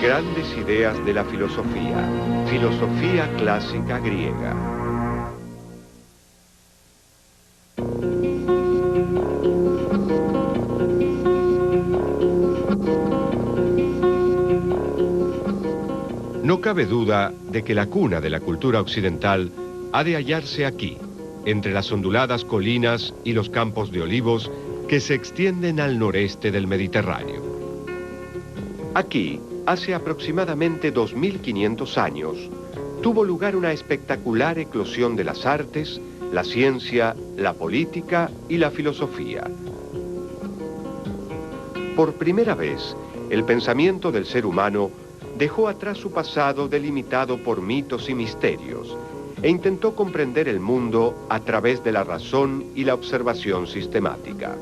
Grandes ideas de la filosofía. Filosofía clásica griega. No cabe duda de que la cuna de la cultura occidental ha de hallarse aquí, entre las onduladas colinas y los campos de olivos que se extienden al noreste del Mediterráneo. Aquí, hace aproximadamente 2500 años, tuvo lugar una espectacular eclosión de las artes, la ciencia, la política y la filosofía. Por primera vez, el pensamiento del ser humano dejó atrás su pasado delimitado por mitos y misterios e intentó comprender el mundo a través de la razón y la observación sistemática.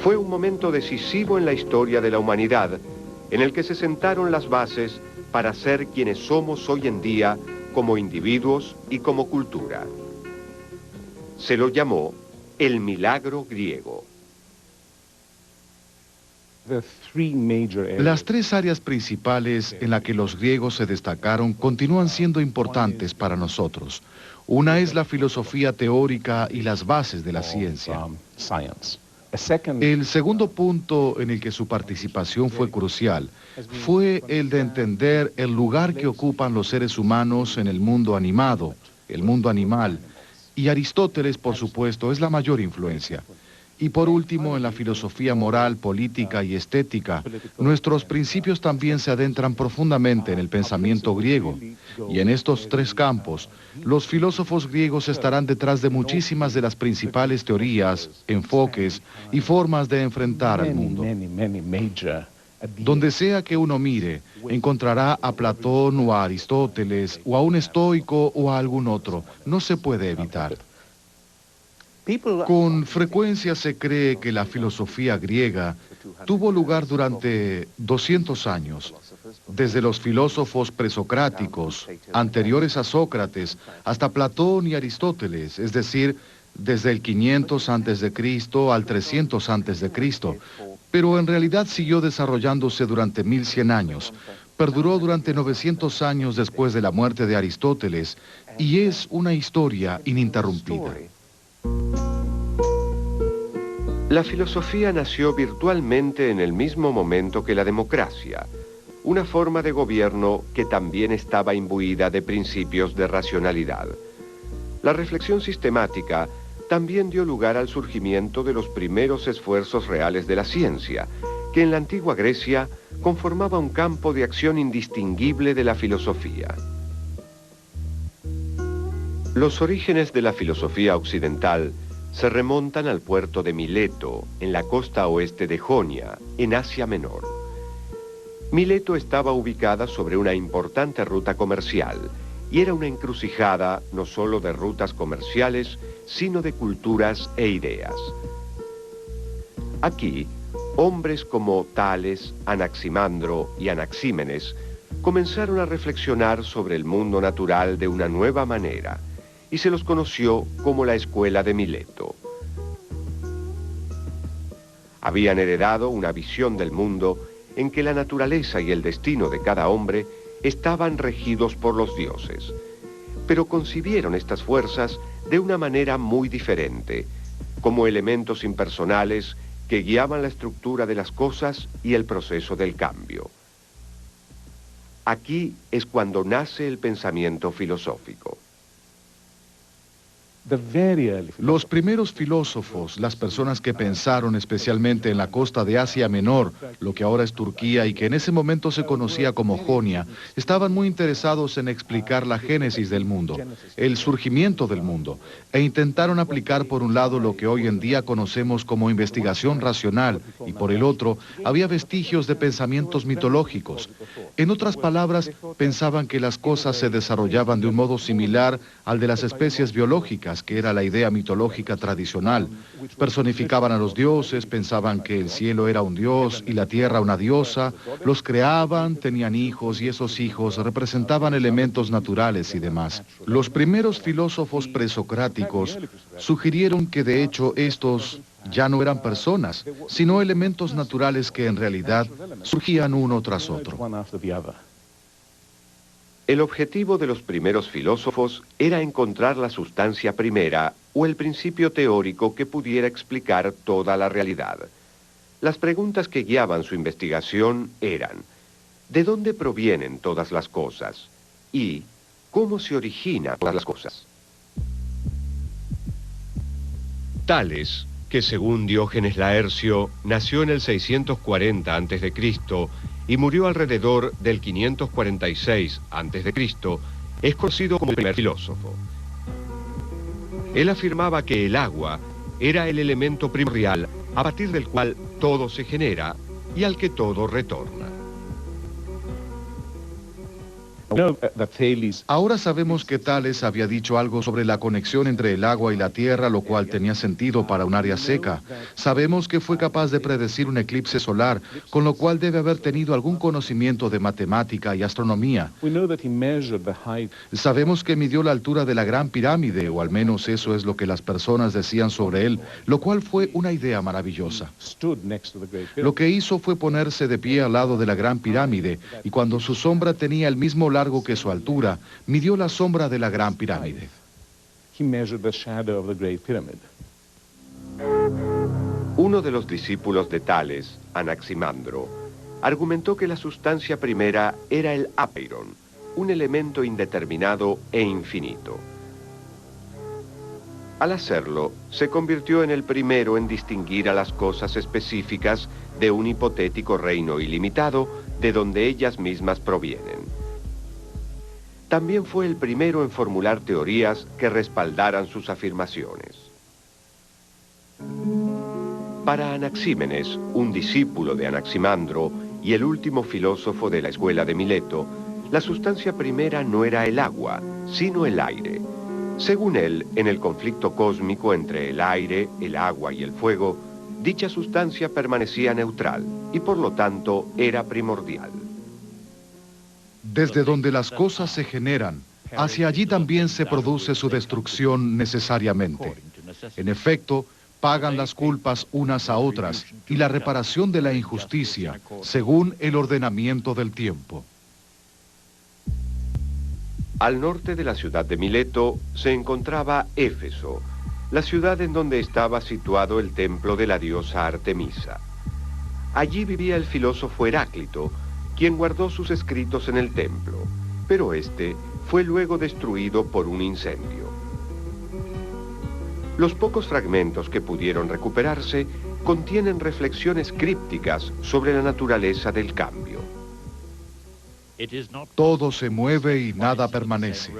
Fue un momento decisivo en la historia de la humanidad, en el que se sentaron las bases para ser quienes somos hoy en día como individuos y como cultura. Se lo llamó el milagro griego. Las tres áreas principales en las que los griegos se destacaron continúan siendo importantes para nosotros. Una es la filosofía teórica y las bases de la ciencia. El segundo punto en el que su participación fue crucial fue el de entender el lugar que ocupan los seres humanos en el mundo animado, el mundo animal, y Aristóteles, por supuesto, es la mayor influencia. Y por último, en la filosofía moral, política y estética, nuestros principios también se adentran profundamente en el pensamiento griego. Y en estos tres campos, los filósofos griegos estarán detrás de muchísimas de las principales teorías, enfoques y formas de enfrentar al mundo. Donde sea que uno mire, encontrará a Platón o a Aristóteles, o a un estoico o a algún otro. No se puede evitar. Con frecuencia se cree que la filosofía griega tuvo lugar durante 200 años, desde los filósofos presocráticos, anteriores a Sócrates, hasta Platón y Aristóteles, es decir, desde el 500 a.C. al 300 a.C., pero en realidad siguió desarrollándose durante 1100 años, perduró durante 900 años después de la muerte de Aristóteles, y es una historia ininterrumpida. La filosofía nació virtualmente en el mismo momento que la democracia, una forma de gobierno que también estaba imbuida de principios de racionalidad. La reflexión sistemática también dio lugar al surgimiento de los primeros esfuerzos reales de la ciencia, que en la antigua Grecia conformaba un campo de acción indistinguible de la filosofía. Los orígenes de la filosofía occidental se remontan al puerto de Mileto, en la costa oeste de Jonia, en Asia Menor. Mileto estaba ubicada sobre una importante ruta comercial y era una encrucijada no solo de rutas comerciales, sino de culturas e ideas. Aquí, hombres como Tales, Anaximandro y Anaxímenes comenzaron a reflexionar sobre el mundo natural de una nueva manera, y se los conoció como la Escuela de Mileto. Habían heredado una visión del mundo en que la naturaleza y el destino de cada hombre estaban regidos por los dioses, pero concibieron estas fuerzas de una manera muy diferente, como elementos impersonales que guiaban la estructura de las cosas y el proceso del cambio. Aquí es cuando nace el pensamiento filosófico. Los primeros filósofos, las personas que pensaron especialmente en la costa de Asia Menor, lo que ahora es Turquía y que en ese momento se conocía como Jonia, estaban muy interesados en explicar la génesis del mundo, el surgimiento del mundo, e intentaron aplicar por un lado lo que hoy en día conocemos como investigación racional y por el otro había vestigios de pensamientos mitológicos. En otras palabras, pensaban que las cosas se desarrollaban de un modo similar al de las especies biológicas, que era la idea mitológica tradicional. Personificaban a los dioses, pensaban que el cielo era un dios y la tierra una diosa, los creaban, tenían hijos y esos hijos representaban elementos naturales y demás. Los primeros filósofos presocráticos sugirieron que de hecho estos Ya no eran personas, sino elementos naturales que en realidad surgían uno tras otro. El objetivo de los primeros filósofos era encontrar la sustancia primera o el principio teórico que pudiera explicar toda la realidad. Las preguntas que guiaban su investigación eran: ¿de dónde provienen todas las cosas? Y ¿cómo se originan todas las cosas? Tales, que según Diógenes Laercio, nació en el 640 a.C. y murió alrededor del 546 a.C., es conocido como el primer filósofo. Él afirmaba que el agua era el elemento primordial a partir del cual todo se genera y al que todo retorna. Ahora sabemos que Tales había dicho algo sobre la conexión entre el agua y la tierra, lo cual tenía sentido para un área seca. Sabemos que fue capaz de predecir un eclipse solar, con lo cual debe haber tenido algún conocimiento de matemática y astronomía. Sabemos que midió la altura de la Gran Pirámide, o al menos eso es lo que las personas decían sobre él, lo cual fue una idea maravillosa. Lo que hizo fue ponerse de pie al lado de la Gran Pirámide, y cuando su sombra tenía el mismo largo que su altura, midió la sombra de la Gran Pirámide. Uno de los discípulos de Tales, Anaximandro, argumentó que la sustancia primera era el apeiron, un elemento indeterminado e infinito. Al hacerlo, se convirtió en el primero en distinguir a las cosas específicas de un hipotético reino ilimitado de donde ellas mismas provienen. También fue el primero en formular teorías que respaldaran sus afirmaciones. Para Anaxímenes, un discípulo de Anaximandro y el último filósofo de la escuela de Mileto, la sustancia primera no era el agua, sino el aire. Según él, en el conflicto cósmico entre el aire, el agua y el fuego, dicha sustancia permanecía neutral y por lo tanto era primordial. Desde donde las cosas se generan, hacia allí también se produce su destrucción necesariamente. En efecto, pagan las culpas unas a otras y la reparación de la injusticia, según el ordenamiento del tiempo. Al norte de la ciudad de Mileto se encontraba Éfeso, la ciudad en donde estaba situado el templo de la diosa Artemisa. Allí vivía el filósofo Heráclito, quien guardó sus escritos en el templo, pero este fue luego destruido por un incendio. Los pocos fragmentos que pudieron recuperarse contienen reflexiones crípticas sobre la naturaleza del cambio. Todo se mueve y nada permanece.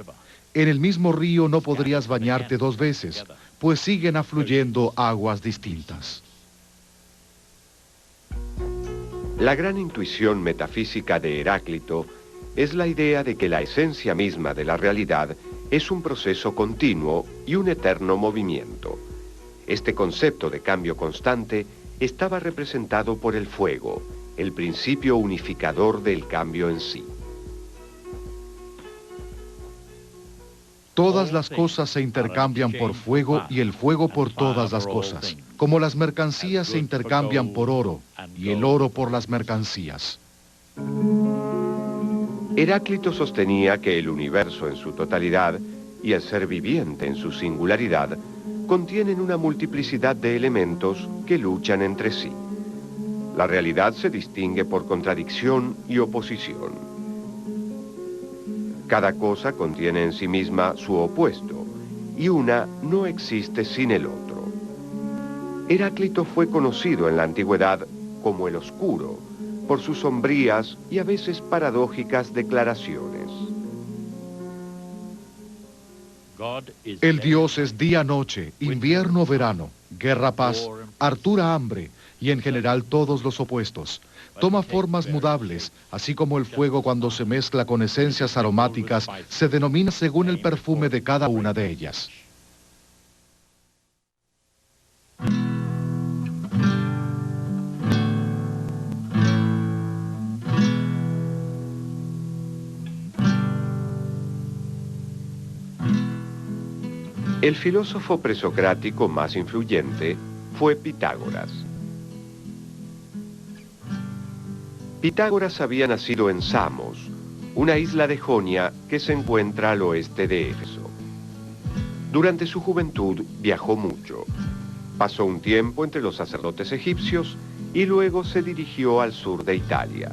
En el mismo río no podrías bañarte dos veces, pues siguen afluyendo aguas distintas. La gran intuición metafísica de Heráclito es la idea de que la esencia misma de la realidad es un proceso continuo y un eterno movimiento. Este concepto de cambio constante estaba representado por el fuego, el principio unificador del cambio en sí. Todas las cosas se intercambian por fuego y el fuego por todas las cosas, como las mercancías se intercambian por oro y el oro por las mercancías. Heráclito sostenía que el universo en su totalidad y el ser viviente en su singularidad contienen una multiplicidad de elementos que luchan entre sí. La realidad se distingue por contradicción y oposición. Cada cosa contiene en sí misma su opuesto, y una no existe sin el otro. Heráclito fue conocido en la antigüedad como el Oscuro, por sus sombrías y a veces paradójicas declaraciones. El Dios es día-noche, invierno-verano, guerra-paz, hartura-hambre, y en general todos los opuestos. Toma formas mudables, así como el fuego cuando se mezcla con esencias aromáticas, se denomina según el perfume de cada una de ellas. El filósofo presocrático más influyente fue Pitágoras. Pitágoras había nacido en Samos, una isla de Jonia que se encuentra al oeste de Éfeso. Durante su juventud viajó mucho. Pasó un tiempo entre los sacerdotes egipcios y luego se dirigió al sur de Italia.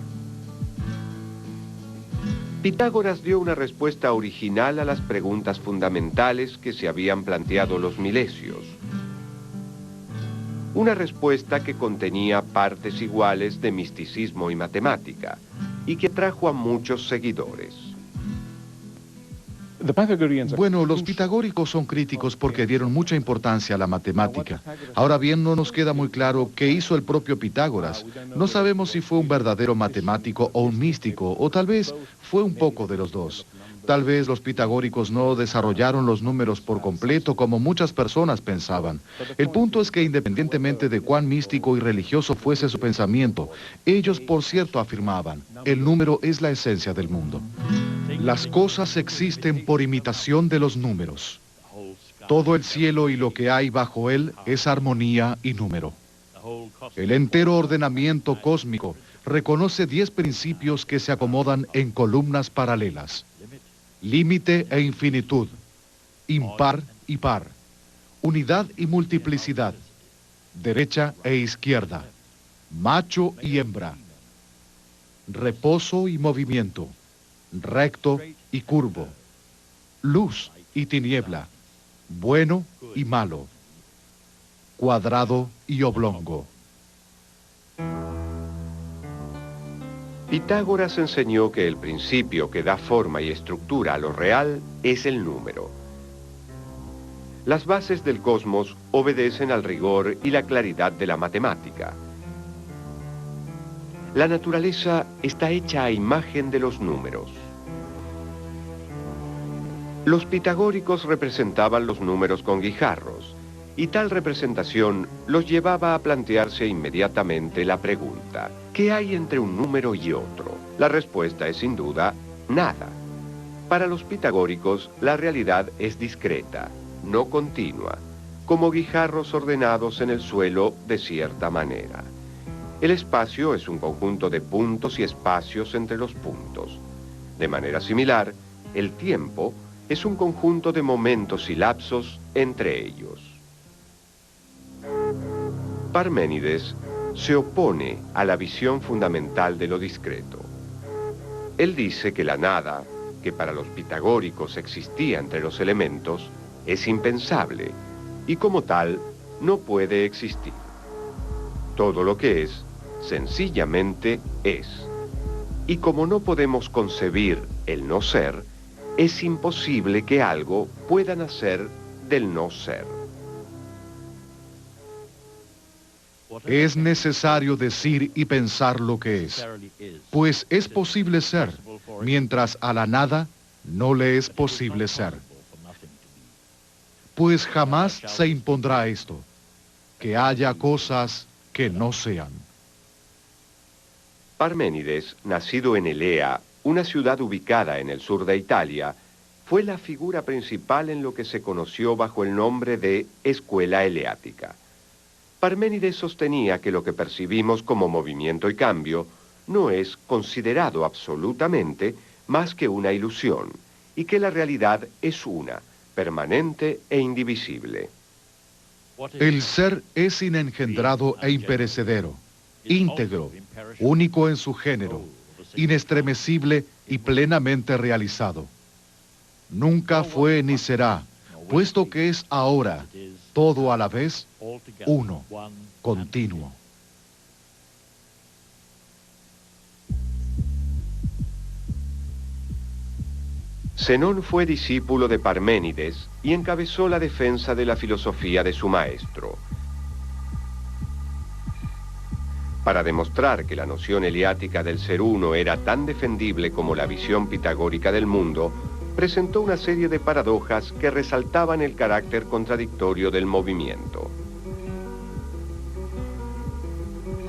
Pitágoras dio una respuesta original a las preguntas fundamentales que se habían planteado los milesios. Una respuesta que contenía partes iguales de misticismo y matemática, y que atrajo a muchos seguidores. Bueno, los pitagóricos son críticos porque dieron mucha importancia a la matemática. Ahora bien, no nos queda muy claro qué hizo el propio Pitágoras. No sabemos si fue un verdadero matemático o un místico, o tal vez fue un poco de los dos. Tal vez los pitagóricos no desarrollaron los números por completo como muchas personas pensaban. El punto es que independientemente de cuán místico y religioso fuese su pensamiento, ellos por cierto afirmaban, el número es la esencia del mundo. Las cosas existen por imitación de los números. Todo el cielo y lo que hay bajo él es armonía y número. El entero ordenamiento cósmico reconoce 10 principios que se acomodan en columnas paralelas. Límite e infinitud, impar y par, unidad y multiplicidad, derecha e izquierda, macho y hembra, reposo y movimiento, recto y curvo, luz y tiniebla, bueno y malo, cuadrado y oblongo. Pitágoras enseñó que el principio que da forma y estructura a lo real es el número. Las bases del cosmos obedecen al rigor y la claridad de la matemática. La naturaleza está hecha a imagen de los números. Los pitagóricos representaban los números con guijarros, y tal representación los llevaba a plantearse inmediatamente la pregunta, ¿qué hay entre un número y otro? La respuesta es sin duda, nada. Para los pitagóricos, la realidad es discreta, no continua, como guijarros ordenados en el suelo de cierta manera. El espacio es un conjunto de puntos y espacios entre los puntos. De manera similar, el tiempo es un conjunto de momentos y lapsos entre ellos. Parménides se opone a la visión fundamental de lo discreto. Él dice que la nada, que para los pitagóricos existía entre los elementos, es impensable y como tal no puede existir. Todo lo que es, sencillamente es. Y como no podemos concebir el no ser, es imposible que algo pueda nacer del no ser. Es necesario decir y pensar lo que es, pues es posible ser, mientras a la nada no le es posible ser. Pues jamás se impondrá esto, que haya cosas que no sean. Parménides, nacido en Elea, una ciudad ubicada en el sur de Italia, fue la figura principal en lo que se conoció bajo el nombre de Escuela Eleática. Parménides sostenía que lo que percibimos como movimiento y cambio no es considerado absolutamente más que una ilusión, y que la realidad es una, permanente e indivisible. El ser es inengendrado e imperecedero, íntegro, único en su género, inestremecible y plenamente realizado. Nunca fue ni será, puesto que es ahora, todo a la vez, uno, continuo. Zenón fue discípulo de Parménides y encabezó la defensa de la filosofía de su maestro. Para demostrar que la noción eleática del ser uno era tan defendible como la visión pitagórica del mundo, presentó una serie de paradojas que resaltaban el carácter contradictorio del movimiento.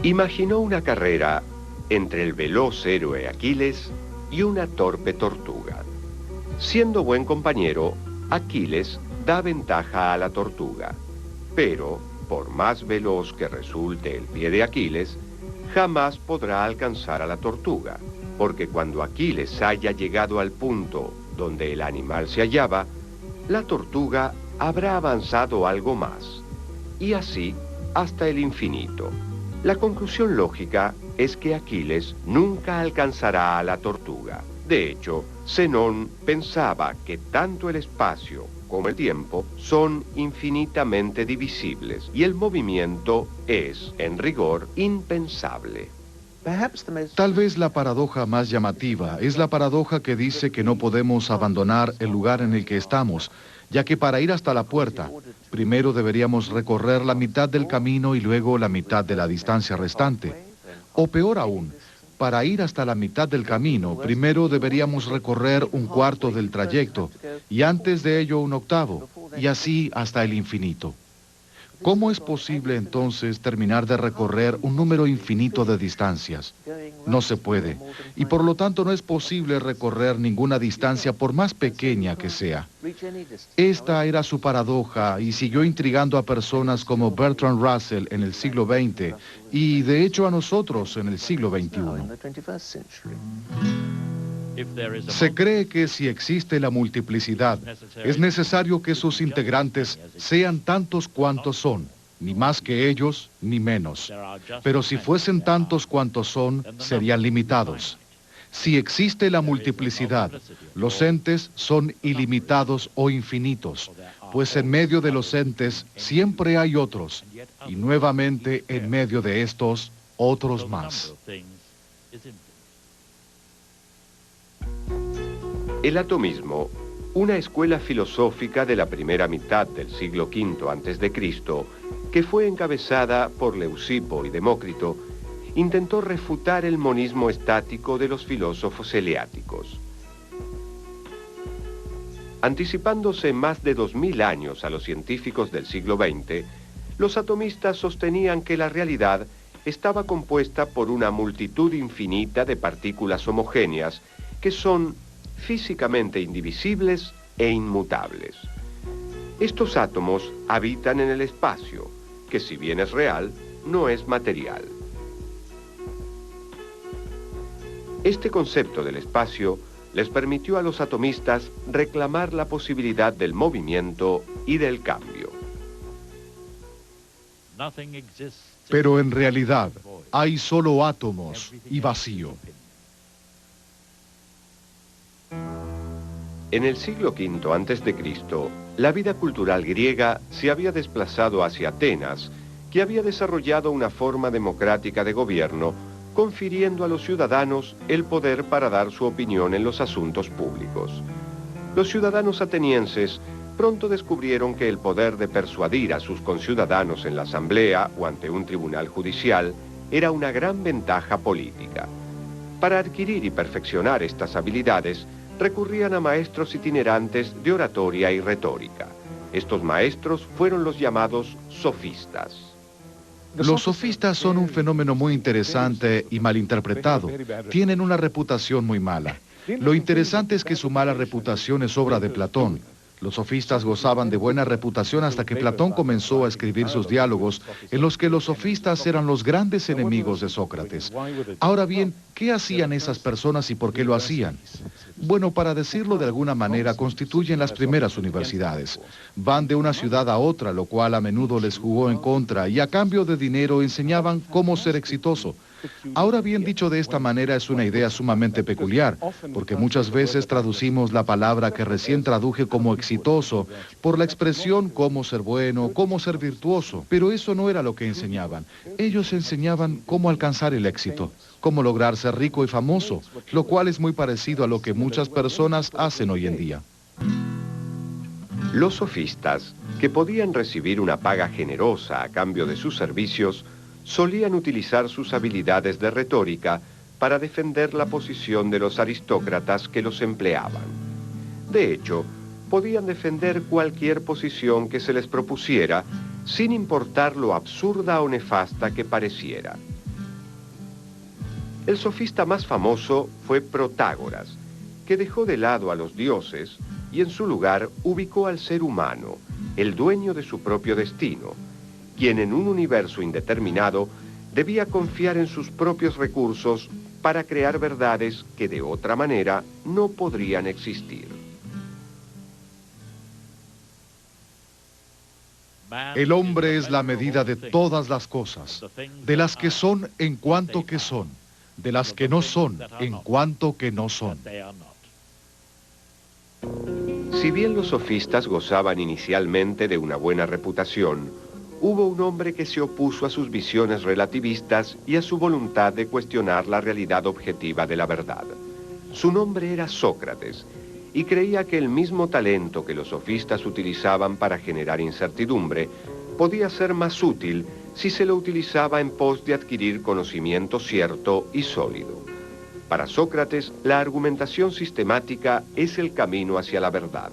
Imaginó una carrera entre el veloz héroe Aquiles y una torpe tortuga. Siendo buen compañero, Aquiles da ventaja a la tortuga, pero, por más veloz que resulte el pie de Aquiles, jamás podrá alcanzar a la tortuga, porque cuando Aquiles haya llegado al punto donde el animal se hallaba, la tortuga habrá avanzado algo más, y así hasta el infinito. La conclusión lógica es que Aquiles nunca alcanzará a la tortuga. De hecho, Zenón pensaba que tanto el espacio como el tiempo son infinitamente divisibles y el movimiento es, en rigor, impensable. Tal vez la paradoja más llamativa es la paradoja que dice que no podemos abandonar el lugar en el que estamos, ya que para ir hasta la puerta, primero deberíamos recorrer la mitad del camino y luego la mitad de la distancia restante. O peor aún, para ir hasta la mitad del camino, primero deberíamos recorrer un cuarto del trayecto, y antes de ello un octavo, y así hasta el infinito. ¿Cómo es posible entonces terminar de recorrer un número infinito de distancias? No se puede, y por lo tanto no es posible recorrer ninguna distancia por más pequeña que sea. Esta era su paradoja y siguió intrigando a personas como Bertrand Russell en el siglo XX y de hecho a nosotros en el siglo XXI. Se cree que si existe la multiplicidad, es necesario que sus integrantes sean tantos cuantos son, ni más que ellos, ni menos. Pero si fuesen tantos cuantos son, serían limitados. Si existe la multiplicidad, los entes son ilimitados o infinitos, pues en medio de los entes siempre hay otros, y nuevamente en medio de estos, otros más. El atomismo, una escuela filosófica de la primera mitad del siglo V a.C., que fue encabezada por Leucipo y Demócrito, intentó refutar el monismo estático de los filósofos eleáticos. Anticipándose más de 2000 años a los científicos del siglo XX, los atomistas sostenían que la realidad estaba compuesta por una multitud infinita de partículas homogéneas que son físicamente indivisibles e inmutables. Estos átomos habitan en el espacio, que si bien es real, no es material. Este concepto del espacio les permitió a los atomistas reclamar la posibilidad del movimiento y del cambio. Pero en realidad hay solo átomos y vacío. En el siglo V a.C., la vida cultural griega se había desplazado hacia Atenas, que había desarrollado una forma democrática de gobierno, confiriendo a los ciudadanos el poder para dar su opinión en los asuntos públicos. Los ciudadanos atenienses pronto descubrieron que el poder de persuadir a sus conciudadanos en la asamblea o ante un tribunal judicial era una gran ventaja política. Para adquirir y perfeccionar estas habilidades, recurrían a maestros itinerantes de oratoria y retórica. Estos maestros fueron los llamados sofistas. Los sofistas son un fenómeno muy interesante y malinterpretado. Tienen una reputación muy mala. Lo interesante es que su mala reputación es obra de Platón. Los sofistas gozaban de buena reputación hasta que Platón comenzó a escribir sus diálogos, en los que los sofistas eran los grandes enemigos de Sócrates. Ahora bien, ¿qué hacían esas personas y por qué lo hacían? Bueno, para decirlo de alguna manera, constituyen las primeras universidades. Van de una ciudad a otra, lo cual a menudo les jugó en contra, y a cambio de dinero enseñaban cómo ser exitoso. Ahora bien, dicho de esta manera, es una idea sumamente peculiar, porque muchas veces traducimos la palabra que recién traduje como exitoso por la expresión cómo ser bueno, cómo ser virtuoso. Pero eso no era lo que enseñaban. Ellos enseñaban cómo alcanzar el éxito, cómo lograr ser rico y famoso, lo cual es muy parecido a lo que muchas personas hacen hoy en día. Los sofistas, que podían recibir una paga generosa a cambio de sus servicios, solían utilizar sus habilidades de retórica para defender la posición de los aristócratas que los empleaban. De hecho, podían defender cualquier posición que se les propusiera, sin importar lo absurda o nefasta que pareciera. El sofista más famoso fue Protágoras, que dejó de lado a los dioses y en su lugar ubicó al ser humano, el dueño de su propio destino, quien en un universo indeterminado debía confiar en sus propios recursos para crear verdades que de otra manera no podrían existir. El hombre es la medida de todas las cosas, de las que son en cuanto que son, de las que no son en cuanto que no son. Si bien los sofistas gozaban inicialmente de una buena reputación, hubo un hombre que se opuso a sus visiones relativistas y a su voluntad de cuestionar la realidad objetiva de la verdad. Su nombre era Sócrates, y creía que el mismo talento que los sofistas utilizaban para generar incertidumbre podía ser más útil si se lo utilizaba en pos de adquirir conocimiento cierto y sólido. Para Sócrates, la argumentación sistemática es el camino hacia la verdad.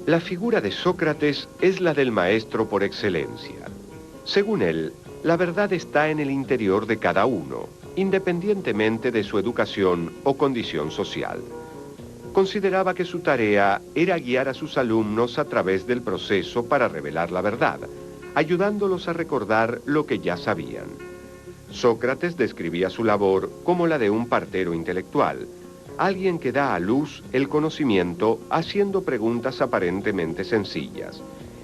La figura de Sócrates es la del maestro por excelencia. Según él, la verdad está en el interior de cada uno, independientemente de su educación o condición social. Consideraba que su tarea era guiar a sus alumnos a través del proceso para revelar la verdad, ayudándolos a recordar lo que ya sabían. Sócrates describía su labor como la de un partero intelectual, alguien que da a luz el conocimiento haciendo preguntas aparentemente sencillas.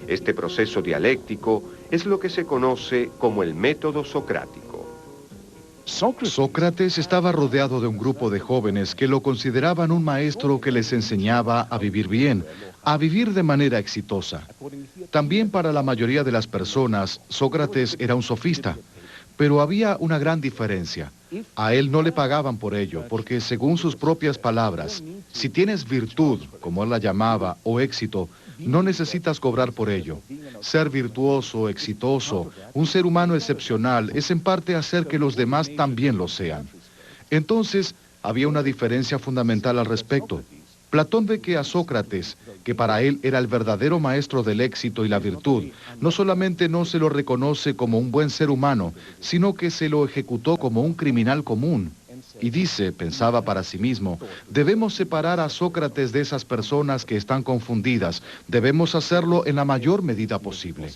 Este proceso dialéctico es lo que se conoce como el método socrático. Sócrates estaba rodeado de un grupo de jóvenes que lo consideraban un maestro que les enseñaba a vivir bien, a vivir de manera exitosa. También para la mayoría de las personas, Sócrates era un sofista, pero había una gran diferencia. A él no le pagaban por ello, porque según sus propias palabras, si tienes virtud, como él la llamaba, o éxito, no necesitas cobrar por ello. Ser virtuoso, exitoso, un ser humano excepcional, es en parte hacer que los demás también lo sean. Entonces, había una diferencia fundamental al respecto. Platón ve que a Sócrates, que para él era el verdadero maestro del éxito y la virtud, no solamente no se lo reconoce como un buen ser humano, sino que se lo ejecutó como un criminal común. Y dice, pensaba para sí mismo, debemos separar a Sócrates de esas personas que están confundidas, debemos hacerlo en la mayor medida posible.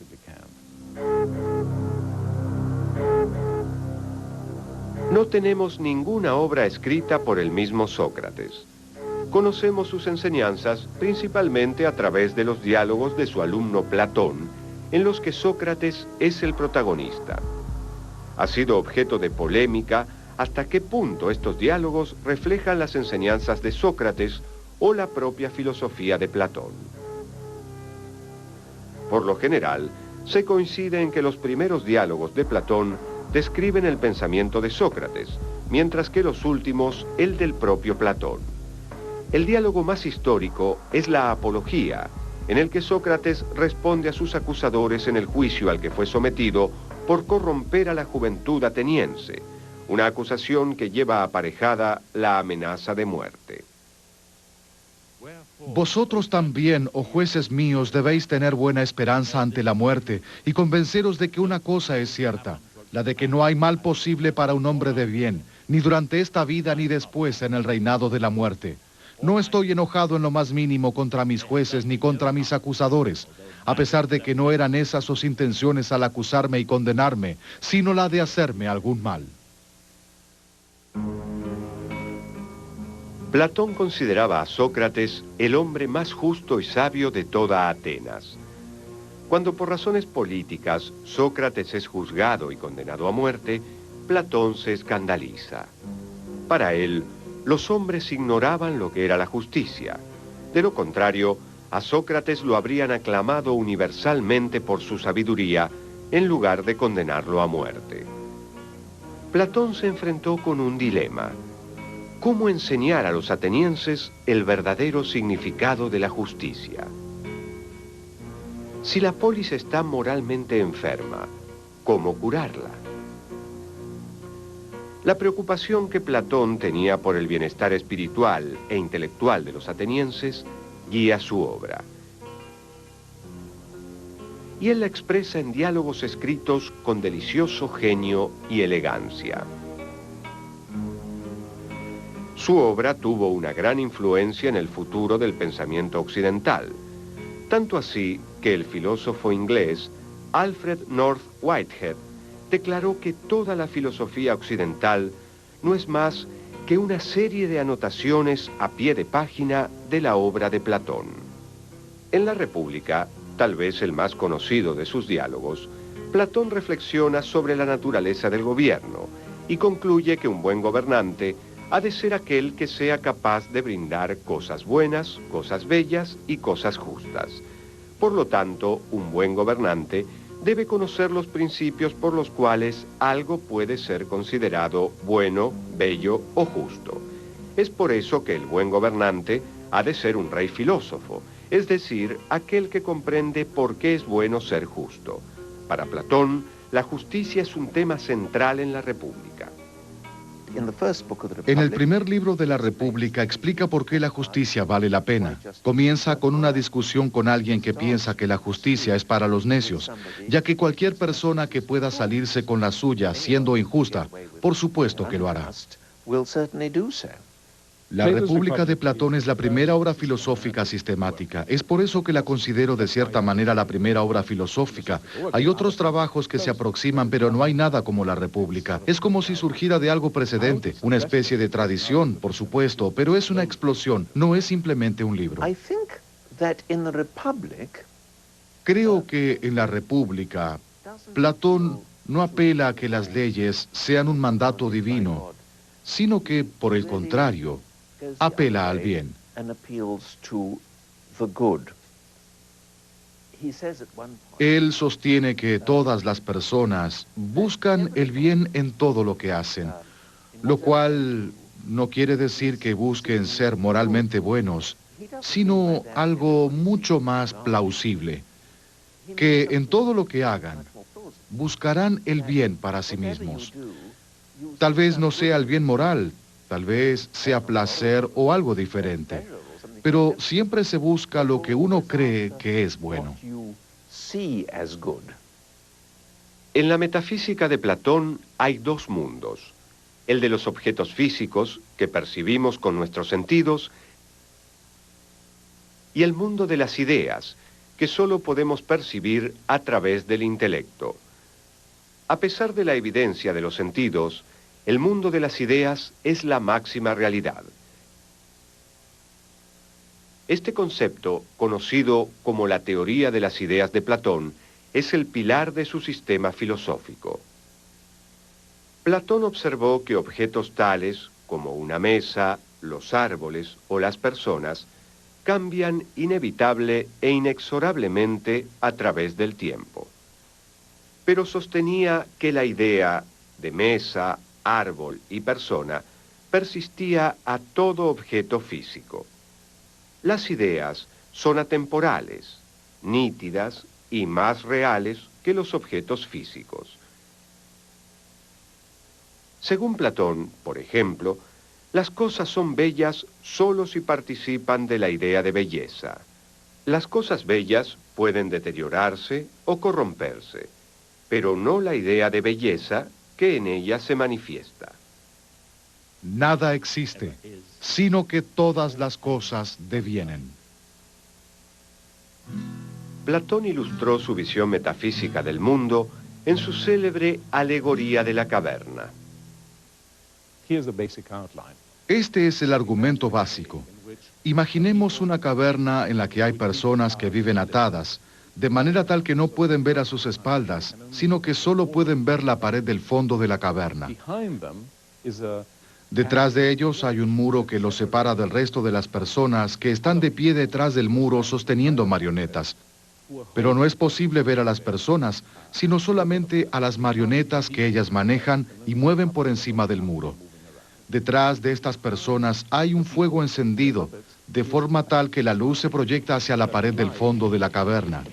No tenemos ninguna obra escrita por el mismo Sócrates. Conocemos sus enseñanzas principalmente a través de los diálogos de su alumno Platón, en los que Sócrates es el protagonista. Ha sido objeto de polémica hasta qué punto estos diálogos reflejan las enseñanzas de Sócrates o la propia filosofía de Platón. Por lo general, se coincide en que los primeros diálogos de Platón describen el pensamiento de Sócrates, mientras que los últimos el del propio Platón. El diálogo más histórico es la Apología, en el que Sócrates responde a sus acusadores en el juicio al que fue sometido por corromper a la juventud ateniense, una acusación que lleva aparejada la amenaza de muerte. Vosotros también, oh jueces míos, debéis tener buena esperanza ante la muerte y convenceros de que una cosa es cierta, la de que no hay mal posible para un hombre de bien, ni durante esta vida ni después en el reinado de la muerte. No estoy enojado en lo más mínimo contra mis jueces ni contra mis acusadores, a pesar de que no eran esas sus intenciones al acusarme y condenarme, sino la de hacerme algún mal. Platón consideraba a Sócrates el hombre más justo y sabio de toda Atenas. Cuando por razones políticas Sócrates es juzgado y condenado a muerte, Platón se escandaliza. Para él, los hombres ignoraban lo que era la justicia. De lo contrario, a Sócrates lo habrían aclamado universalmente por su sabiduría, en lugar de condenarlo a muerte. Platón se enfrentó con un dilema. ¿Cómo enseñar a los atenienses el verdadero significado de la justicia? Si la polis está moralmente enferma, ¿cómo curarla? La preocupación que Platón tenía por el bienestar espiritual e intelectual de los atenienses guía su obra. Y él la expresa en diálogos escritos con delicioso genio y elegancia. Su obra tuvo una gran influencia en el futuro del pensamiento occidental, tanto así que el filósofo inglés Alfred North Whitehead declaró que toda la filosofía occidental no es más que una serie de anotaciones a pie de página de la obra de Platón. En la República, tal vez el más conocido de sus diálogos, Platón reflexiona sobre la naturaleza del gobierno y concluye que un buen gobernante ha de ser aquel que sea capaz de brindar cosas buenas, cosas bellas y cosas justas. Por lo tanto, un buen gobernante debe conocer los principios por los cuales algo puede ser considerado bueno, bello o justo. Es por eso que el buen gobernante ha de ser un rey filósofo, es decir, aquel que comprende por qué es bueno ser justo. Para Platón, la justicia es un tema central en la República. En el primer libro de la República explica por qué la justicia vale la pena. Comienza con una discusión con alguien que piensa que la justicia es para los necios, ya que cualquier persona que pueda salirse con la suya siendo injusta, por supuesto que lo hará. La República de Platón es la primera obra filosófica sistemática. Es por eso que la considero de cierta manera la primera obra filosófica. Hay otros trabajos que se aproximan, pero no hay nada como la República. Es como si surgiera de algo precedente, una especie de tradición, por supuesto, pero es una explosión, no es simplemente un libro. Creo que en la República, Platón no apela a que las leyes sean un mandato divino, sino que, por el contrario, apela al bien. Él sostiene que todas las personas buscan el bien en todo lo que hacen, lo cual no quiere decir que busquen ser moralmente buenos, sino algo mucho más plausible, que en todo lo que hagan buscarán el bien para sí mismos. Tal vez no sea el bien moral, tal vez sea placer o algo diferente, pero siempre se busca lo que uno cree que es bueno. En la metafísica de Platón hay dos mundos, el de los objetos físicos que percibimos con nuestros sentidos y el mundo de las ideas que solo podemos percibir a través del intelecto. A pesar de la evidencia de los sentidos, el mundo de las ideas es la máxima realidad. Este concepto, conocido como la teoría de las ideas de Platón, es el pilar de su sistema filosófico. Platón observó que objetos tales como una mesa, los árboles o las personas cambian inevitable e inexorablemente a través del tiempo. Pero sostenía que la idea de mesa, árbol y persona persistía a todo objeto físico. Las ideas son atemporales, nítidas y más reales que los objetos físicos. Según Platón, por ejemplo, las cosas son bellas solo si participan de la idea de belleza. Las cosas bellas pueden deteriorarse o corromperse, pero no la idea de belleza que en ella se manifiesta. Nada existe, sino que todas las cosas devienen. Platón ilustró su visión metafísica del mundo en su célebre Alegoría de la Caverna. Este es el argumento básico. Imaginemos una caverna en la que hay personas que viven atadas, de manera tal que no pueden ver a sus espaldas, sino que solo pueden ver la pared del fondo de la caverna. Detrás de ellos hay un muro que los separa del resto de las personas que están de pie detrás del muro sosteniendo marionetas. Pero no es posible ver a las personas, sino solamente a las marionetas que ellas manejan y mueven por encima del muro. Detrás de estas personas hay un fuego encendido, de forma tal que la luz se proyecta hacia la pared del fondo de la caverna.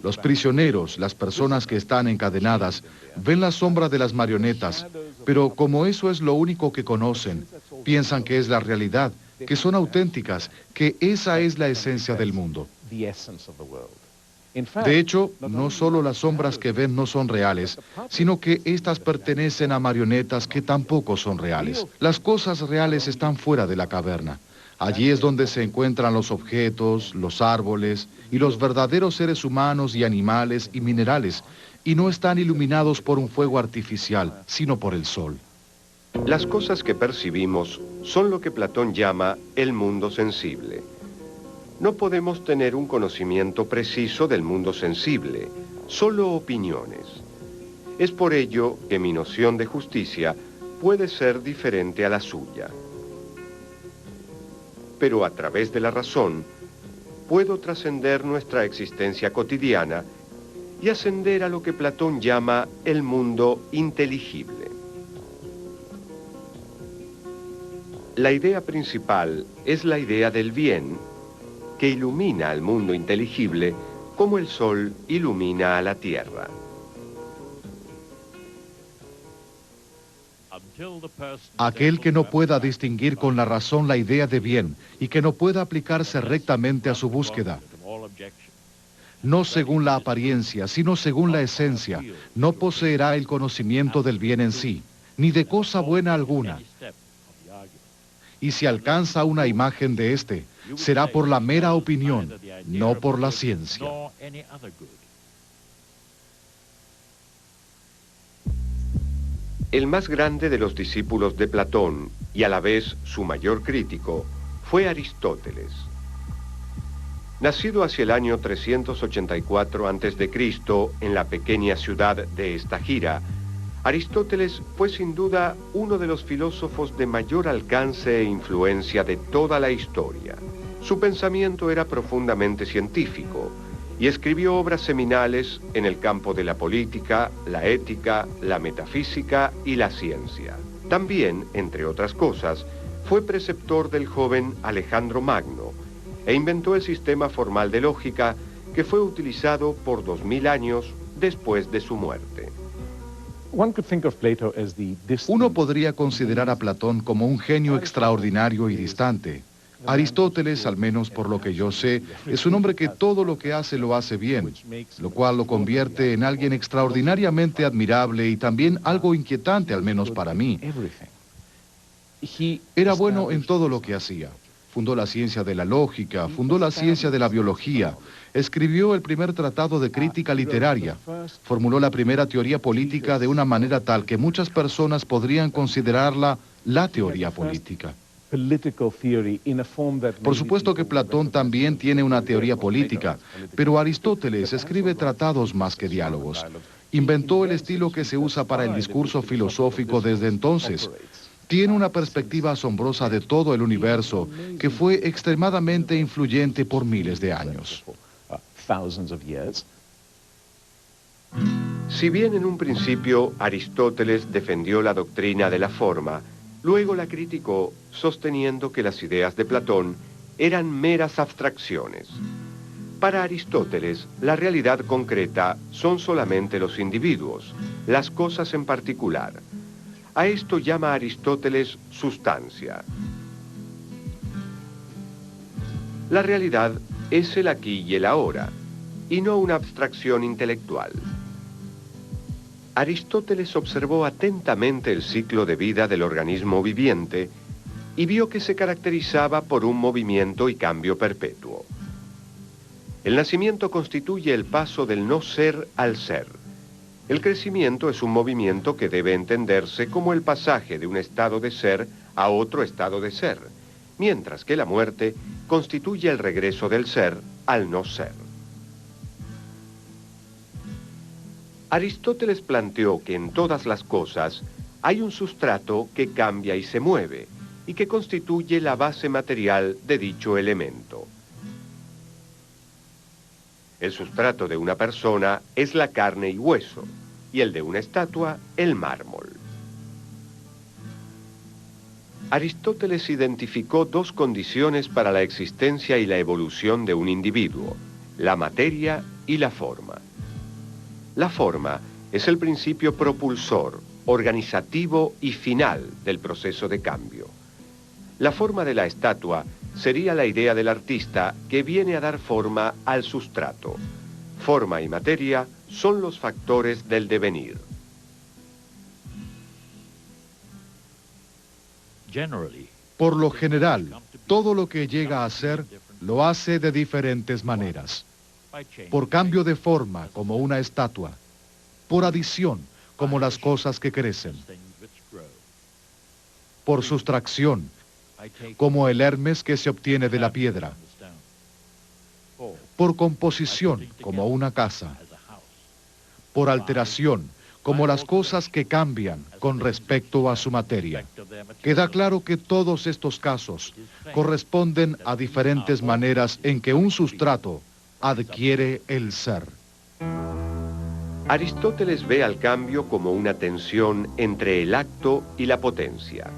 Los prisioneros, las personas que están encadenadas, ven la sombra de las marionetas, pero como eso es lo único que conocen, piensan que es la realidad, que son auténticas, que esa es la esencia del mundo. De hecho, no solo las sombras que ven no son reales, sino que estas pertenecen a marionetas que tampoco son reales. Las cosas reales están fuera de la caverna. Allí es donde se encuentran los objetos, los árboles y los verdaderos seres humanos y animales y minerales, y no están iluminados por un fuego artificial, sino por el sol. Las cosas que percibimos son lo que Platón llama el mundo sensible. No podemos tener un conocimiento preciso del mundo sensible, solo opiniones. Es por ello que mi noción de justicia puede ser diferente a la suya. Pero a través de la razón, puedo trascender nuestra existencia cotidiana y ascender a lo que Platón llama el mundo inteligible. La idea principal es la idea del bien, que ilumina al mundo inteligible como el sol ilumina a la tierra. Aquel que no pueda distinguir con la razón la idea de bien y que no pueda aplicarse rectamente a su búsqueda, no según la apariencia, sino según la esencia, no poseerá el conocimiento del bien en sí, ni de cosa buena alguna. Y si alcanza una imagen de éste, será por la mera opinión, no por la ciencia. El más grande de los discípulos de Platón, y a la vez su mayor crítico, fue Aristóteles. Nacido hacia el año 384 a.C. en la pequeña ciudad de Estagira, Aristóteles fue sin duda uno de los filósofos de mayor alcance e influencia de toda la historia. Su pensamiento era profundamente científico y escribió obras seminales en el campo de la política, la ética, la metafísica y la ciencia. También, entre otras cosas, fue preceptor del joven Alejandro Magno e inventó el sistema formal de lógica que fue utilizado por 2000 años después de su muerte. Uno podría considerar a Platón como un genio extraordinario y distante. Aristóteles, al menos por lo que yo sé, es un hombre que todo lo que hace lo hace bien, lo cual lo convierte en alguien extraordinariamente admirable y también algo inquietante, al menos para mí. Era bueno en todo lo que hacía. Fundó la ciencia de la lógica, fundó la ciencia de la biología, escribió el primer tratado de crítica literaria, formuló la primera teoría política de una manera tal que muchas personas podrían considerarla la teoría política. Por supuesto que Platón también tiene una teoría política, pero Aristóteles escribe tratados más que diálogos. Inventó el estilo que se usa para el discurso filosófico desde entonces. Tiene una perspectiva asombrosa de todo el universo que fue extremadamente influyente por miles de años. Si bien en un principio Aristóteles defendió la doctrina de la forma, luego la criticó sosteniendo que las ideas de Platón eran meras abstracciones. Para Aristóteles, la realidad concreta son solamente los individuos, las cosas en particular. A esto llama Aristóteles sustancia. La realidad es el aquí y el ahora, y no una abstracción intelectual. Aristóteles observó atentamente el ciclo de vida del organismo viviente y vio que se caracterizaba por un movimiento y cambio perpetuo. El nacimiento constituye el paso del no ser al ser. El crecimiento es un movimiento que debe entenderse como el pasaje de un estado de ser a otro estado de ser, mientras que la muerte constituye el regreso del ser al no ser. Aristóteles planteó que en todas las cosas hay un sustrato que cambia y se mueve, y que constituye la base material de dicho elemento. El sustrato de una persona es la carne y hueso, y el de una estatua, el mármol. Aristóteles identificó dos condiciones para la existencia y la evolución de un individuo, la materia y la forma. La forma es el principio propulsor, organizativo y final del proceso de cambio. La forma de la estatua sería la idea del artista que viene a dar forma al sustrato. Forma y materia son los factores del devenir. Por lo general, todo lo que llega a ser, lo hace de diferentes maneras. Por cambio de forma, como una estatua. Por adición, como las cosas que crecen. Por sustracción, como el Hermes que se obtiene de la piedra. Por composición, como una casa. Por alteración, como las cosas que cambian con respecto a su materia. Queda claro que todos estos casos corresponden a diferentes maneras en que un sustrato adquiere el ser. Aristóteles ve al cambio como una tensión entre el acto y la potencia.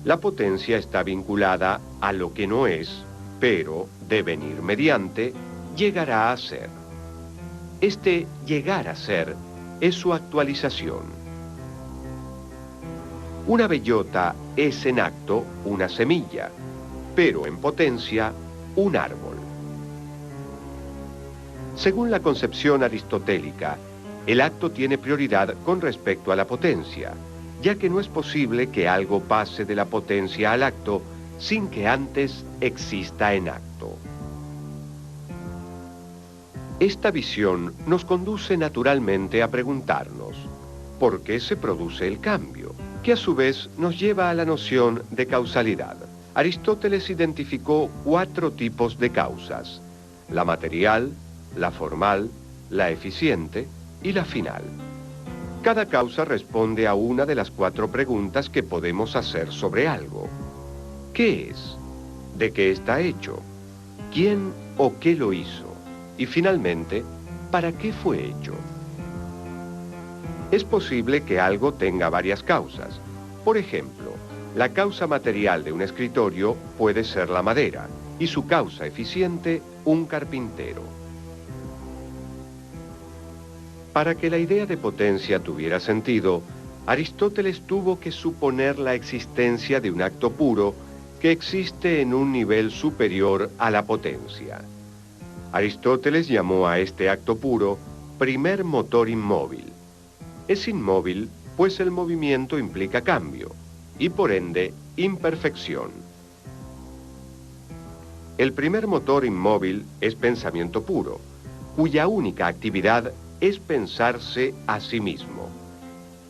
La potencia está vinculada a lo que no es, pero, de venir mediante, llegará a ser. Este llegar a ser es su actualización. Una bellota es en acto una semilla, pero en potencia un árbol. Según la concepción aristotélica, el acto tiene prioridad con respecto a la potencia, ya que no es posible que algo pase de la potencia al acto sin que antes exista en acto. Esta visión nos conduce naturalmente a preguntarnos, ¿por qué se produce el cambio? Que a su vez nos lleva a la noción de causalidad. Aristóteles identificó 4 tipos de causas: la material, la formal, la eficiente y la final. Cada causa responde a una de las 4 preguntas que podemos hacer sobre algo. ¿Qué es? ¿De qué está hecho? ¿Quién o qué lo hizo? Y finalmente, ¿para qué fue hecho? Es posible que algo tenga varias causas. Por ejemplo, la causa material de un escritorio puede ser la madera y su causa eficiente, un carpintero. Para que la idea de potencia tuviera sentido, Aristóteles tuvo que suponer la existencia de un acto puro que existe en un nivel superior a la potencia. Aristóteles llamó a este acto puro primer motor inmóvil. Es inmóvil, pues el movimiento implica cambio, y por ende, imperfección. El primer motor inmóvil es pensamiento puro, cuya única actividad es pensarse a sí mismo.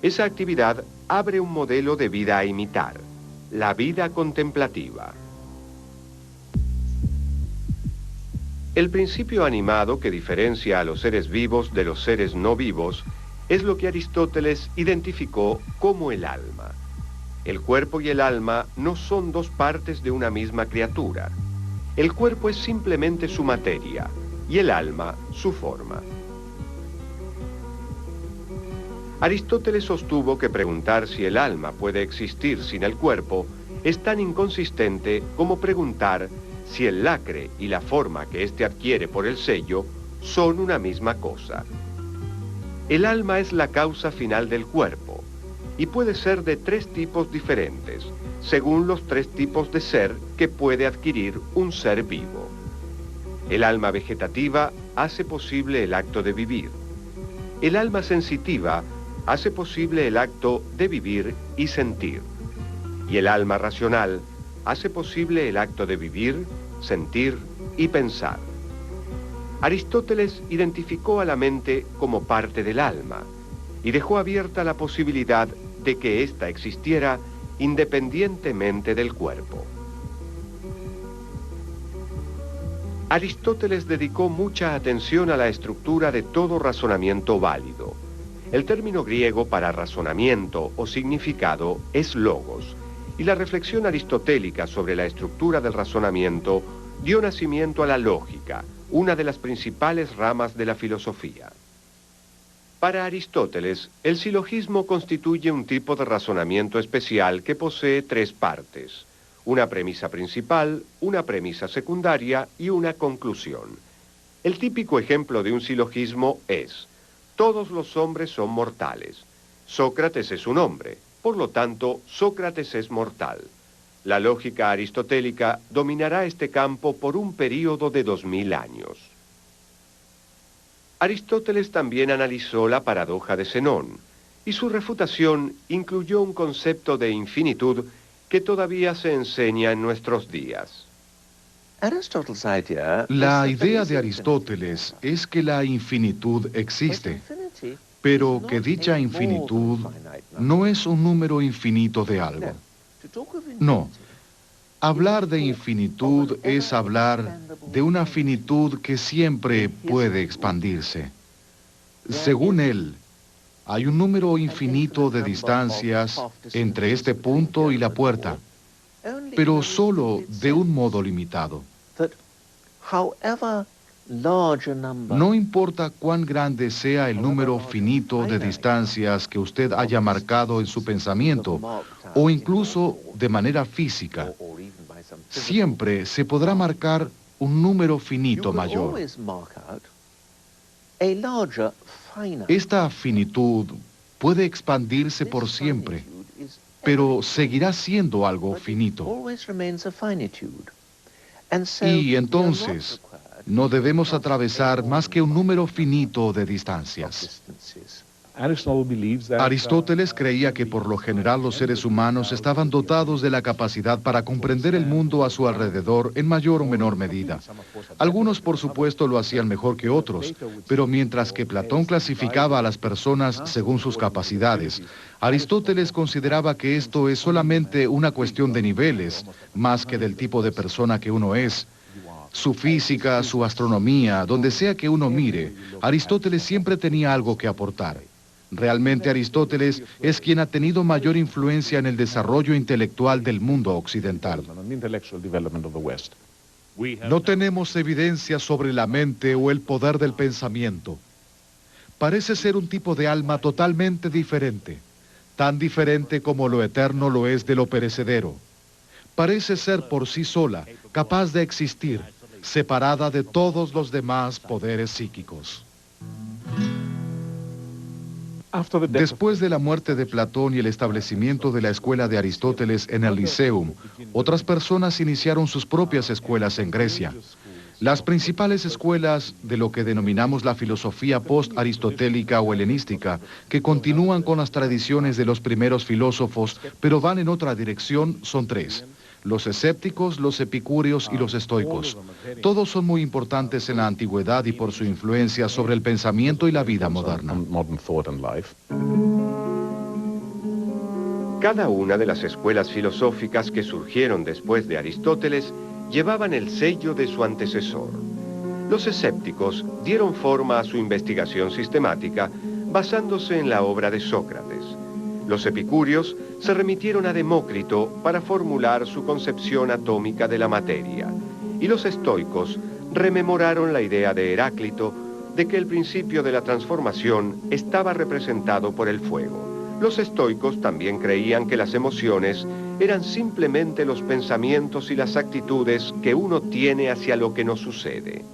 Esa actividad abre un modelo de vida a imitar, la vida contemplativa. El principio animado que diferencia a los seres vivos de los seres no vivos es lo que Aristóteles identificó como el alma. El cuerpo y el alma no son 2 partes de una misma criatura. El cuerpo es simplemente su materia y el alma su forma. Aristóteles sostuvo que preguntar si el alma puede existir sin el cuerpo es tan inconsistente como preguntar si el lacre y la forma que éste adquiere por el sello son una misma cosa. El alma es la causa final del cuerpo y puede ser de 3 tipos diferentes, según los 3 tipos de ser que puede adquirir un ser vivo. El alma vegetativa hace posible el acto de vivir. El alma sensitiva hace posible el acto de vivir y sentir. Y el alma racional hace posible el acto de vivir, sentir y pensar. Aristóteles identificó a la mente como parte del alma y dejó abierta la posibilidad de que ésta existiera independientemente del cuerpo. Aristóteles dedicó mucha atención a la estructura de todo razonamiento válido. El término griego para razonamiento o significado es logos, y la reflexión aristotélica sobre la estructura del razonamiento dio nacimiento a la lógica, una de las principales ramas de la filosofía. Para Aristóteles, el silogismo constituye un tipo de razonamiento especial que posee 3 partes: una premisa principal, una premisa secundaria y una conclusión. El típico ejemplo de un silogismo es: todos los hombres son mortales. Sócrates es un hombre, por lo tanto, Sócrates es mortal. La lógica aristotélica dominará este campo por un período de 2000 años. Aristóteles también analizó la paradoja de Zenón, y su refutación incluyó un concepto de infinitud que todavía se enseña en nuestros días. La idea de Aristóteles es que la infinitud existe, pero que dicha infinitud no es un número infinito de algo. No. Hablar de infinitud es hablar de una finitud que siempre puede expandirse. Según él, hay un número infinito de distancias entre este punto y la puerta, pero solo de un modo limitado. No importa cuán grande sea el número finito de distancias que usted haya marcado en su pensamiento, o incluso de manera física, siempre se podrá marcar un número finito mayor. Esta finitud puede expandirse por siempre, pero seguirá siendo algo finito. Y entonces, no debemos atravesar más que un número finito de distancias. Aristóteles creía que por lo general los seres humanos estaban dotados de la capacidad para comprender el mundo a su alrededor en mayor o menor medida. Algunos, por supuesto, lo hacían mejor que otros, pero mientras que Platón clasificaba a las personas según sus capacidades, Aristóteles consideraba que esto es solamente una cuestión de niveles, más que del tipo de persona que uno es. Su física, su astronomía, donde sea que uno mire, Aristóteles siempre tenía algo que aportar. Realmente Aristóteles es quien ha tenido mayor influencia en el desarrollo intelectual del mundo occidental. No tenemos evidencia sobre la mente o el poder del pensamiento. Parece ser un tipo de alma totalmente diferente, tan diferente como lo eterno lo es de lo perecedero. Parece ser por sí sola, capaz de existir, separada de todos los demás poderes psíquicos. Después de la muerte de Platón y el establecimiento de la escuela de Aristóteles en el Liceum, otras personas iniciaron sus propias escuelas en Grecia. Las principales escuelas de lo que denominamos la filosofía post-aristotélica o helenística, que continúan con las tradiciones de los primeros filósofos, pero van en otra dirección, son tres: los escépticos, los epicúreos y los estoicos. Todos son muy importantes en la antigüedad y por su influencia sobre el pensamiento y la vida moderna. Cada una de las escuelas filosóficas que surgieron después de Aristóteles llevaban el sello de su antecesor. Los escépticos dieron forma a su investigación sistemática basándose en la obra de Sócrates. Los epicúreos se remitieron a Demócrito para formular su concepción atómica de la materia, y los estoicos rememoraron la idea de Heráclito de que el principio de la transformación estaba representado por el fuego. Los estoicos también creían que las emociones eran simplemente los pensamientos y las actitudes que uno tiene hacia lo que nos sucede.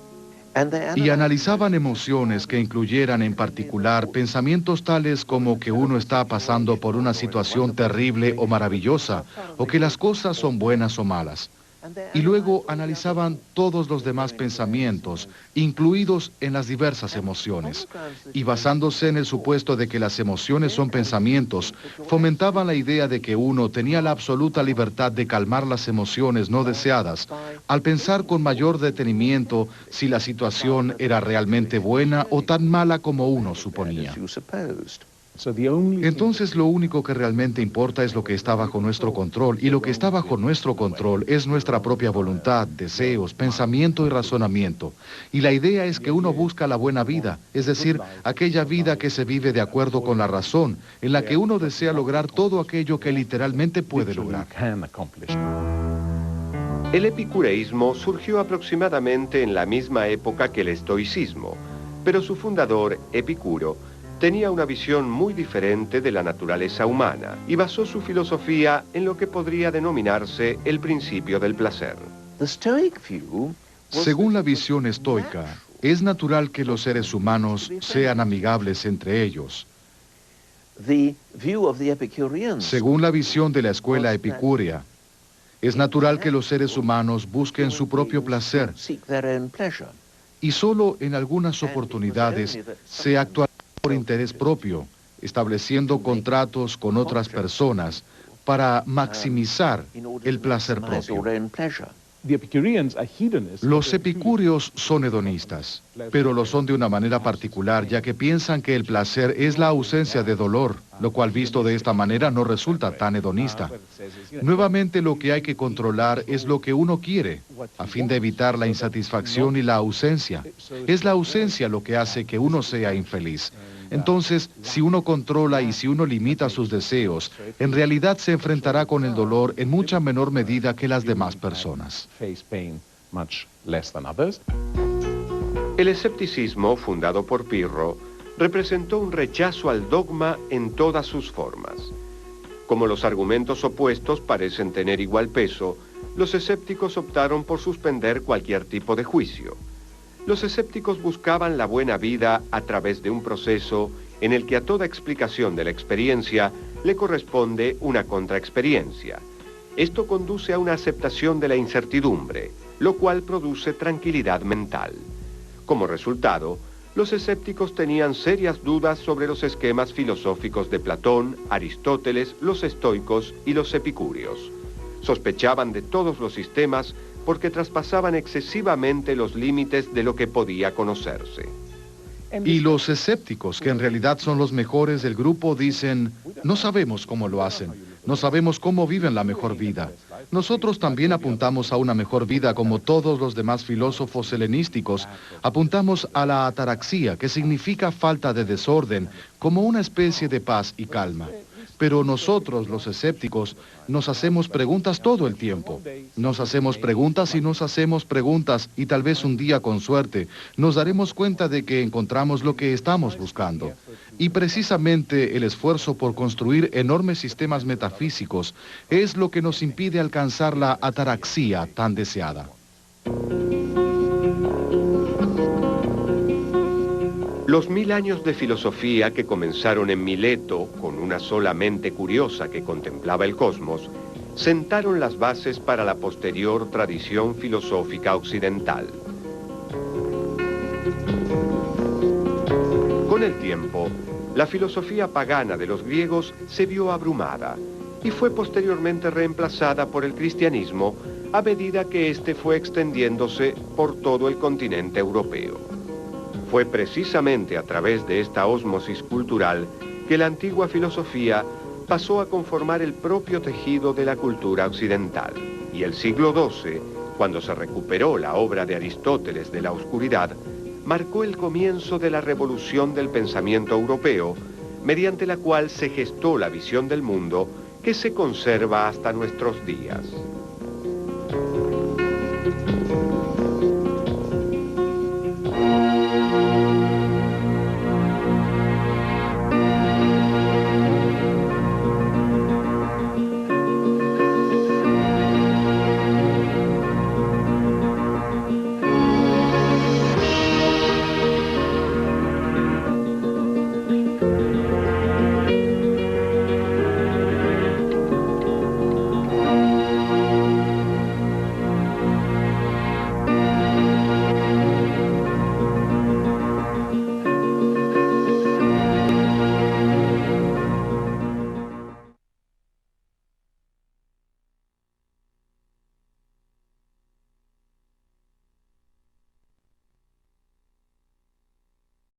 Y analizaban emociones que incluyeran en particular pensamientos tales como que uno está pasando por una situación terrible o maravillosa, o que las cosas son buenas o malas. Y luego analizaban todos los demás pensamientos, incluidos en las diversas emociones. Y basándose en el supuesto de que las emociones son pensamientos, fomentaban la idea de que uno tenía la absoluta libertad de calmar las emociones no deseadas, al pensar con mayor detenimiento si la situación era realmente buena o tan mala como uno suponía. Entonces lo único que realmente importa es lo que está bajo nuestro control, y lo que está bajo nuestro control es nuestra propia voluntad, deseos, pensamiento y razonamiento. Y la idea es que uno busca la buena vida, es decir, aquella vida que se vive de acuerdo con la razón, en la que uno desea lograr todo aquello que literalmente puede lograr. El epicureísmo surgió aproximadamente en la misma época que el estoicismo, pero su fundador, Epicuro, tenía una visión muy diferente de la naturaleza humana y basó su filosofía en lo que podría denominarse el principio del placer. Según la visión estoica, es natural que los seres humanos sean amigables entre ellos. Según la visión de la escuela epicúrea, es natural que los seres humanos busquen su propio placer, y solo en algunas oportunidades se actúa por interés propio, estableciendo contratos con otras personas para maximizar el placer propio. Los epicúreos son hedonistas, pero lo son de una manera particular, ya que piensan que el placer es la ausencia de dolor, lo cual visto de esta manera no resulta tan hedonista. Nuevamente, lo que hay que controlar es lo que uno quiere, a fin de evitar la insatisfacción y la ausencia. Es la ausencia lo que hace que uno sea infeliz. Entonces, si uno controla y si uno limita sus deseos, en realidad se enfrentará con el dolor en mucha menor medida que las demás personas. El escepticismo, fundado por Pirro, representó un rechazo al dogma en todas sus formas. Como los argumentos opuestos parecen tener igual peso, los escépticos optaron por suspender cualquier tipo de juicio. Los escépticos buscaban la buena vida a través de un proceso en el que a toda explicación de la experiencia le corresponde una contraexperiencia. Esto conduce a una aceptación de la incertidumbre, lo cual produce tranquilidad mental. Como resultado, los escépticos tenían serias dudas sobre los esquemas filosóficos de Platón, Aristóteles, los estoicos y los epicúreos. Sospechaban de todos los sistemas porque traspasaban excesivamente los límites de lo que podía conocerse. Y los escépticos, que en realidad son los mejores del grupo, dicen, no sabemos cómo lo hacen, no sabemos cómo viven la mejor vida. Nosotros también apuntamos a una mejor vida como todos los demás filósofos helenísticos. Apuntamos a la ataraxia, que significa falta de desorden, como una especie de paz y calma. Pero nosotros, los escépticos, nos hacemos preguntas todo el tiempo. Nos hacemos preguntas y nos hacemos preguntas y tal vez un día, con suerte, nos daremos cuenta de que encontramos lo que estamos buscando. Y precisamente el esfuerzo por construir enormes sistemas metafísicos es lo que nos impide alcanzar la ataraxia tan deseada. Los 1000 años de filosofía que comenzaron en Mileto, con una sola mente curiosa que contemplaba el cosmos, sentaron las bases para la posterior tradición filosófica occidental. Con el tiempo, la filosofía pagana de los griegos se vio abrumada y fue posteriormente reemplazada por el cristianismo a medida que éste fue extendiéndose por todo el continente europeo. Fue precisamente a través de esta ósmosis cultural que la antigua filosofía pasó a conformar el propio tejido de la cultura occidental. Y el siglo XII, cuando se recuperó la obra de Aristóteles de la oscuridad, marcó el comienzo de la revolución del pensamiento europeo, mediante la cual se gestó la visión del mundo que se conserva hasta nuestros días.